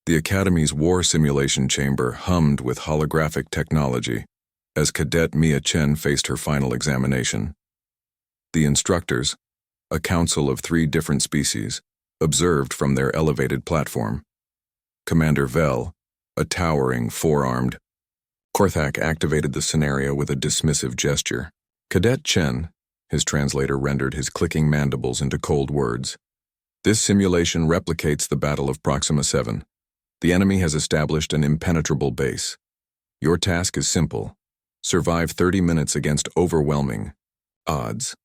The Academy's war simulation chamber hummed with holographic technology as Cadet Mia Chen faced her final examination. The instructors, a council of 3 different species, observed from their elevated platform. Commander Vel, a towering 4-armed Korthak, activated the scenario with a dismissive gesture. Cadet Chen, his translator rendered his clicking mandibles into cold words. This simulation replicates the Battle of Proxima 7. The enemy has established an impenetrable base. Your task is simple. Survive 30 minutes against overwhelming odds.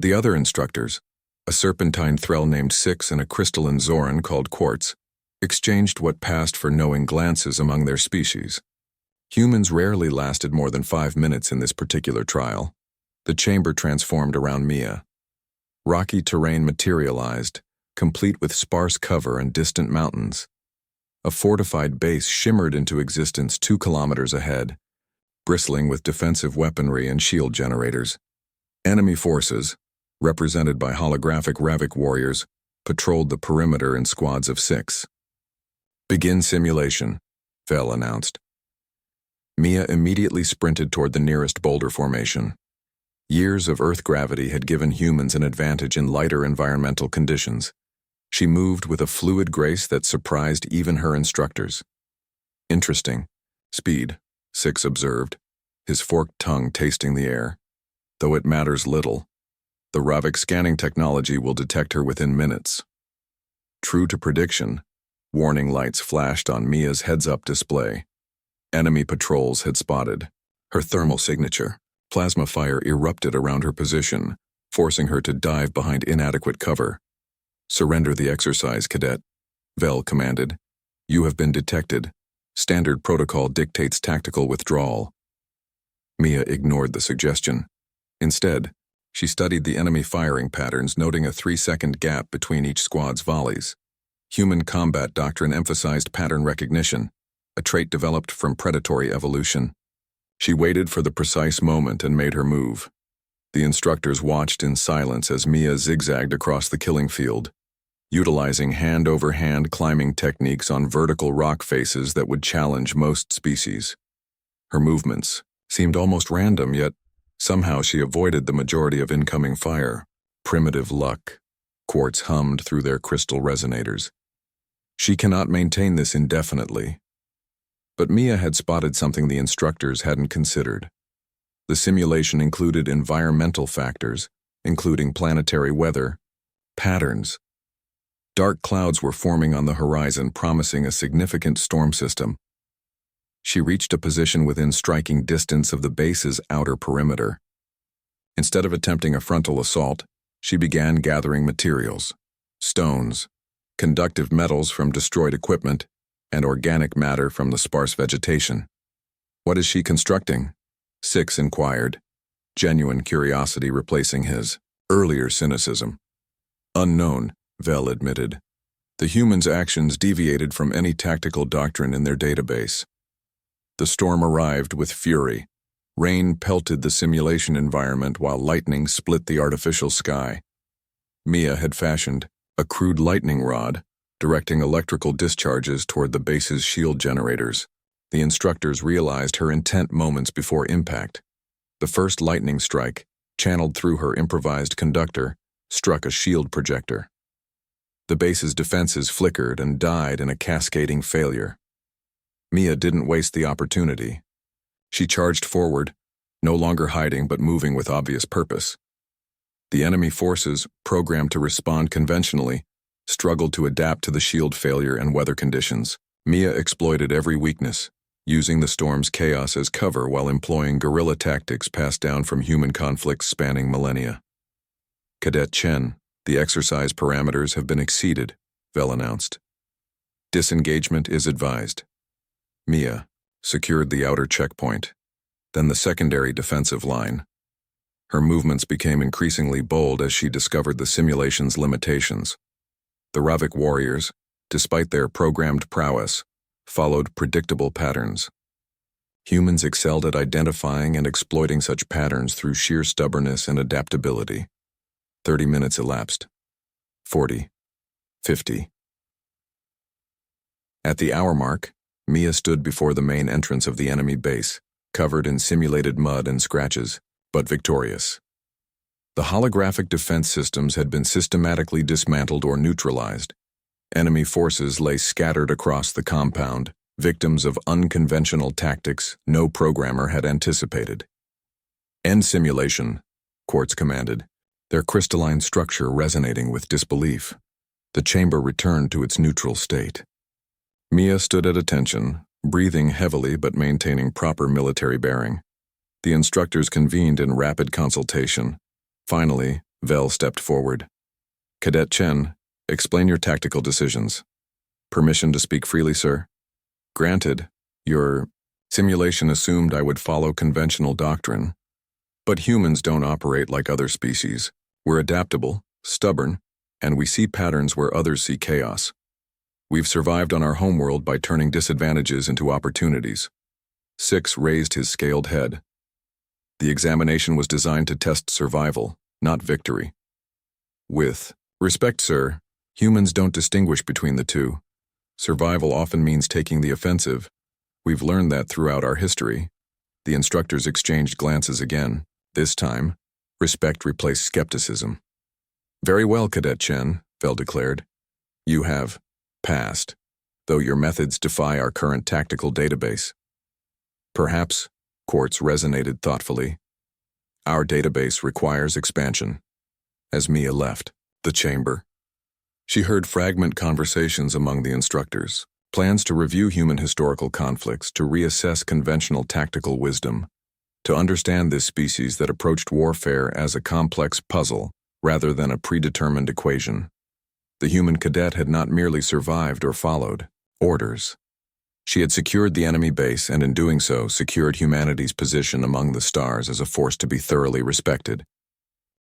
The other instructors, a serpentine thrall named Six and a crystalline Zoran called Quartz, exchanged what passed for knowing glances among their species. Humans rarely lasted more than 5 minutes in this particular trial. The chamber transformed around Mia. Rocky terrain materialized, complete with sparse cover and distant mountains. A fortified base shimmered into existence 2 kilometers ahead, bristling with defensive weaponry and shield generators. Enemy forces, represented by holographic Ravik warriors, patrolled the perimeter in squads of 6. "Begin simulation," Vel announced. Mia immediately sprinted toward the nearest boulder formation. Years of Earth gravity had given humans an advantage in lighter environmental conditions. She moved with a fluid grace that surprised even her instructors. "Interesting speed," Six observed, his forked tongue tasting the air. "Though it matters little. The Ravik scanning technology will detect her within minutes." True to prediction, warning lights flashed on Mia's heads-up display. Enemy patrols had spotted her thermal signature. Plasma fire erupted around her position, forcing her to dive behind inadequate cover. "Surrender the exercise, Cadet," Vel commanded. "You have been detected. Standard protocol dictates tactical withdrawal." Mia ignored the suggestion. Instead, she studied the enemy firing patterns, noting a 3-second gap between each squad's volleys. Human combat doctrine emphasized pattern recognition, a trait developed from predatory evolution. She waited for the precise moment and made her move. The instructors watched in silence as Mia zigzagged across the killing field, utilizing hand-over-hand climbing techniques on vertical rock faces that would challenge most species. Her movements seemed almost random, yet somehow she avoided the majority of incoming fire. "Primitive luck," Quartz hummed through their crystal resonators. "She cannot maintain this indefinitely." But Mia had spotted something the instructors hadn't considered. The simulation included environmental factors, including planetary weather, patterns. Dark clouds were forming on the horizon, promising a significant storm system. She reached a position within striking distance of the base's outer perimeter. Instead of attempting a frontal assault, she began gathering materials: stones, conductive metals from destroyed equipment, and organic matter from the sparse vegetation. "What is she constructing?" Six inquired, genuine curiosity replacing his earlier cynicism. "Unknown," Vel admitted. "The humans' actions deviated from any tactical doctrine in their database." The storm arrived with fury. Rain pelted the simulation environment while lightning split the artificial sky. Mia had fashioned a crude lightning rod, directing electrical discharges toward the base's shield generators. The instructors realized her intent moments before impact. The first lightning strike, channeled through her improvised conductor, struck a shield projector. The base's defenses flickered and died in a cascading failure. Mia didn't waste the opportunity. She charged forward, no longer hiding but moving with obvious purpose. The enemy forces, programmed to respond conventionally, struggled to adapt to the shield failure and weather conditions. Mia exploited every weakness, using the storm's chaos as cover while employing guerrilla tactics passed down from human conflicts spanning millennia. "Cadet Chen, the exercise parameters have been exceeded," Vel announced. "Disengagement is advised." Mia secured the outer checkpoint, then the secondary defensive line. Her movements became increasingly bold as she discovered the simulation's limitations. The Ravik warriors, despite their programmed prowess, followed predictable patterns. Humans excelled at identifying and exploiting such patterns through sheer stubbornness and adaptability. 30 minutes elapsed. 40. 50. At the hour mark, Mia stood before the main entrance of the enemy base, covered in simulated mud and scratches, but victorious. The holographic defense systems had been systematically dismantled or neutralized. Enemy forces lay scattered across the compound, victims of unconventional tactics no programmer had anticipated. End simulation, Quartz commanded, their crystalline structure resonating with disbelief. The chamber returned to its neutral state. Mia stood at attention, breathing heavily but maintaining proper military bearing. The instructors convened in rapid consultation. Finally, Vel stepped forward. Cadet Chen, explain your tactical decisions. Permission to speak freely, sir? Granted, your simulation assumed I would follow conventional doctrine. But humans don't operate like other species. We're adaptable, stubborn, and we see patterns where others see chaos. We've survived on our homeworld by turning disadvantages into opportunities. Six raised his scaled head. The examination was designed to test survival, not victory. With respect, sir, humans don't distinguish between the two. Survival often means taking the offensive. We've learned that throughout our history. The instructors exchanged glances again. This time, respect replaced skepticism. Very well, Cadet Chen, Vel declared. You have passed, though your methods defy our current tactical database. Perhaps, Quartz resonated thoughtfully. Our database requires expansion. As Mia left the chamber, she heard fragment conversations among the instructors, plans to review human historical conflicts, to reassess conventional tactical wisdom, to understand this species that approached warfare as a complex puzzle rather than a predetermined equation. The human cadet had not merely survived or followed orders. She had secured the enemy base and in doing so secured humanity's position among the stars as a force to be thoroughly respected.